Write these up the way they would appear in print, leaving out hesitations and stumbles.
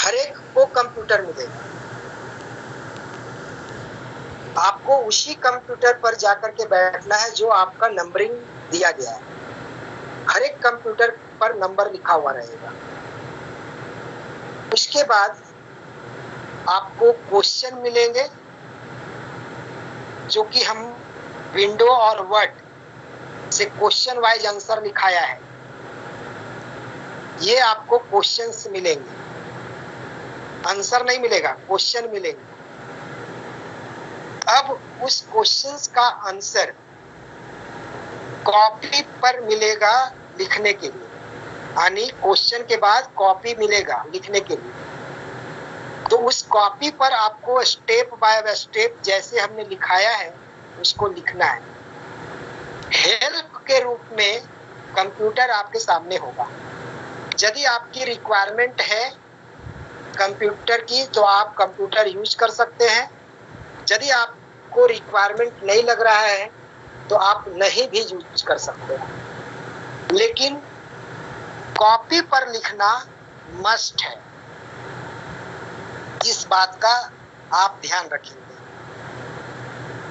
हर एक को कंप्यूटर मिलेगा। आपको उसी कंप्यूटर पर जाकर के बैठना है जो आपका नंबरिंग दिया गया है। हर एक कंप्यूटर पर नंबर लिखा हुआ रहेगा। उसके बाद आपको क्वेश्चन मिलेंगे जो कि हम विंडो और वर्ड से क्वेश्चन वाइज आंसर लिखाया है। ये आपको क्वेश्चंस मिलेंगे, आंसर नहीं मिलेगा, क्वेश्चन मिलेंगे। अब उस क्वेश्चंस का आंसर कॉपी पर मिलेगा लिखने के लिए, यानी क्वेश्चन के बाद कॉपी मिलेगा लिखने के लिए। तो उस कॉपी पर आपको स्टेप बाय स्टेप जैसे हमने लिखाया है उसको लिखना है। हेल्प के रूप में कंप्यूटर आपके सामने होगा। यदि आपकी रिक्वायरमेंट है कंप्यूटर की तो आप कंप्यूटर यूज कर सकते हैं। यदि आपको रिक्वायरमेंट नहीं लग रहा है तो आप नहीं भी यूज कर सकते हैं, लेकिन कॉपी पर लिखना मस्ट है। इस बात का आप ध्यान रखेंगे।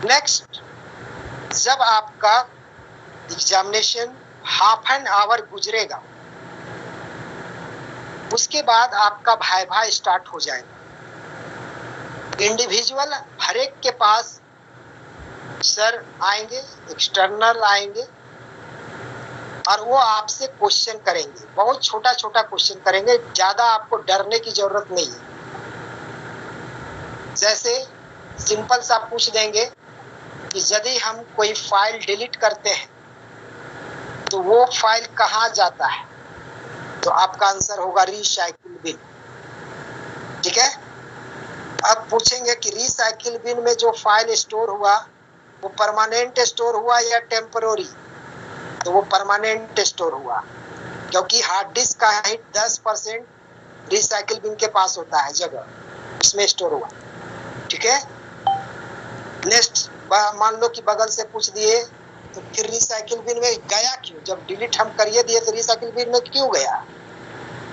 नेक्स्ट, जब आपका एग्जामिनेशन हाफ एन आवर गुजरेगा उसके बाद आपका वाइवा स्टार्ट हो जाएगा। इंडिविजुअल हर एक के पास सर आएंगे, एक्सटर्नल आएंगे और वो आपसे क्वेश्चन करेंगे। बहुत छोटा छोटा क्वेश्चन करेंगे, ज्यादा आपको डरने की जरूरत नहीं है। जैसे सिंपल सा पूछ देंगे कि यदि हम कोई फाइल डिलीट करते हैं तो वो फाइल कहाँ जाता है, तो आपका आंसर होगा रिसाइकिल बिन। ठीक है। अब पूछेंगे कि रिसाइकिल बिन में जो फाइल स्टोर हुआ वो परमानेंट स्टोर हुआ या टेम्पररी, तो वो परमानेंट स्टोर हुआ, क्योंकि हार्ड डिस्क का हिट 10% रिसाइकिल बिन के पास होता है जगह, उसमें स्टोर हुआ। ठीक है। नेक्स्ट, मान लो कि बगल से पूछ दिए तो फिर रिसाइकिल बिन में गया क्यों, जब डिलीट हम करिए दिए तो रिसाइकिल बिन में क्यों गया,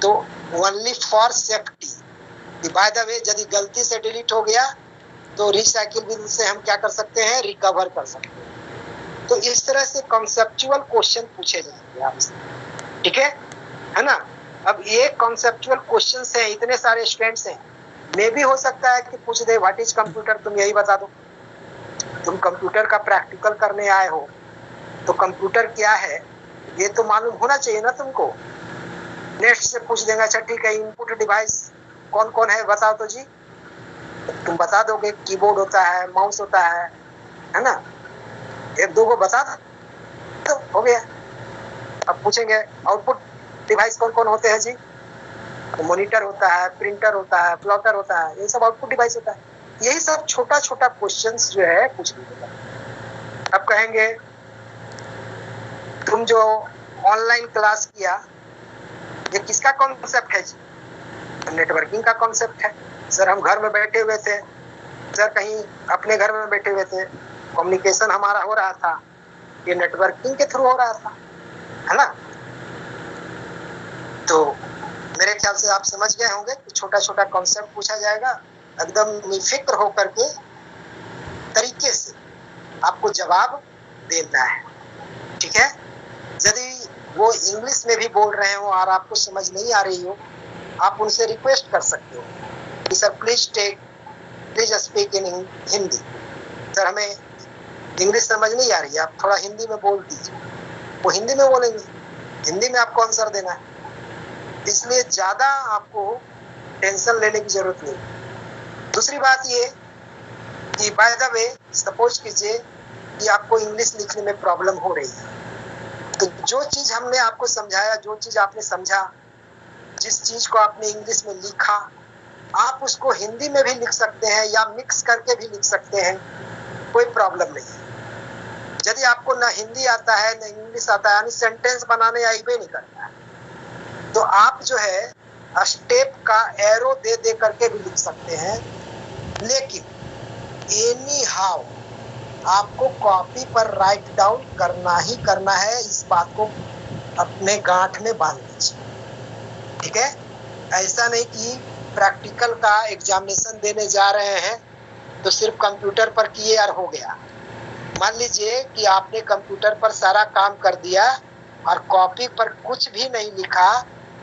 तो only for safety. By the way यदि गलती से डिलीट हो गया तो रिसाइकिल बिन से हम क्या कर सकते हैं, रिकवर कर सकते हैं। तो इस तरह से कॉन्सेप्चुअल क्वेश्चन पूछे जाएंगे आपसे। ठीक है ना। अब ये कॉन्सेप्चुअल क्वेश्चंस हैं, इतने सारे स्टूडेंट्स हैं, मे भी हो सकता है कि पूछ दे व्हाट इज कंप्यूटर, तुम यही बता दो। तुम कंप्यूटर का प्रैक्टिकल करने आए हो तो कंप्यूटर क्या है ये तो मालूम होना चाहिए ना तुमको। नेक्स्ट से पूछ देंगे अच्छा ठीक है, इनपुट डिवाइस कौन कौन है बताओ तो जी, तुम बता दोगे कीबोर्ड होता है, माउस होता है ना, एक दो को बता तो हो गया। अब पूछेंगे आउटपुट डिवाइस कौन कौन होते हैं जी, तो मॉनिटर होता है, प्रिंटर होता है, प्लॉटर होता है, ये सब आउटपुट डिवाइस होता है। यही सब छोटा छोटा क्वेश्चंस जो है कुछ नहीं होता। अब कहेंगे तुम जो ऑनलाइन क्लास किया ये किसका कॉन्सेप्ट है जी, नेटवर्किंग का कॉन्सेप्ट है। सर हम घर में बैठे हुए थे, सर कहीं अपने घर में बैठे हुए थे, कम्युनिकेशन हमारा हो रहा था, ये नेटवर्किंग के थ्रू हो रहा था, है ना। तो मेरे ख्याल से आप समझ गए होंगे कि छोटा छोटा कॉन्सेप्ट पूछा जाएगा, एकदम निफिक्र होकर के तरीके से आपको जवाब देना है। ठीक है। यदि वो इंग्लिश में भी बोल रहे हो और आपको समझ नहीं आ रही हो, आप उनसे रिक्वेस्ट कर सकते हो कि sir please speak in Hindi, sir हमें इंग्लिश समझ नहीं आ रही है, आप थोड़ा हिंदी में बोल दीजिए। वो हिंदी में बोलेंगे, हिंदी में आपको आंसर देना है। इसलिए ज्यादा आपको टेंशन लेने की जरूरत नहीं। दूसरी बात ये कि बाय द वे सपोज कीजिए कि आपको इंग्लिश लिखने में प्रॉब्लम हो रही है, तो जो चीज हमने आपको समझाया, जो चीज आपने समझा, जिस चीज को आपने इंग्लिश में लिखा, आप उसको हिंदी में भी लिख सकते हैं या मिक्स करके भी लिख सकते हैं, कोई प्रॉब्लम नहीं है। यदि आपको ना हिंदी आता है ना इंग्लिश आता है, यानी सेंटेंस बनाने आई भी नहीं करता है, तो आप जो है स्टेप का एरो दे दे करके भी लिख सकते हैं। लेकिन एनी हाउ आपको कॉपी पर राइट डाउन करना ही करना है, इस बात को अपने गांठ में बांध लीजिए। ठीक है। ऐसा नहीं कि प्रैक्टिकल का एग्जामिनेशन देने जा रहे हैं तो सिर्फ कंप्यूटर पर किए और हो गया। मान लीजिए कि आपने कंप्यूटर पर सारा काम कर दिया और कॉपी पर कुछ भी नहीं लिखा,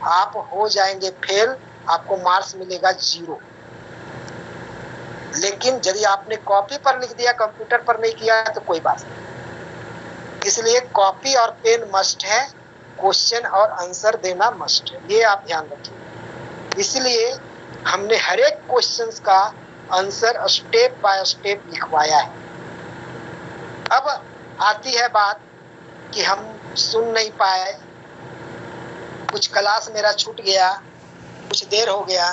आप हो जाएंगे फेल, आपको मार्क्स मिलेगा 0। लेकिन यदि आपने कॉपी पर लिख दिया, कंप्यूटर पर नहीं किया, तो कोई बात नहीं। इसलिए कॉपी और पेन मस्ट है, क्वेश्चन और आंसर देना मस्ट है, ये आप ध्यान रखिए। इसलिए हमने हर एक क्वेश्चन का आंसर स्टेप बाय स्टेप लिखवाया है। अब आती है बात कि हम सुन नहीं पाए, कुछ क्लास मेरा छूट गया, कुछ देर हो गया,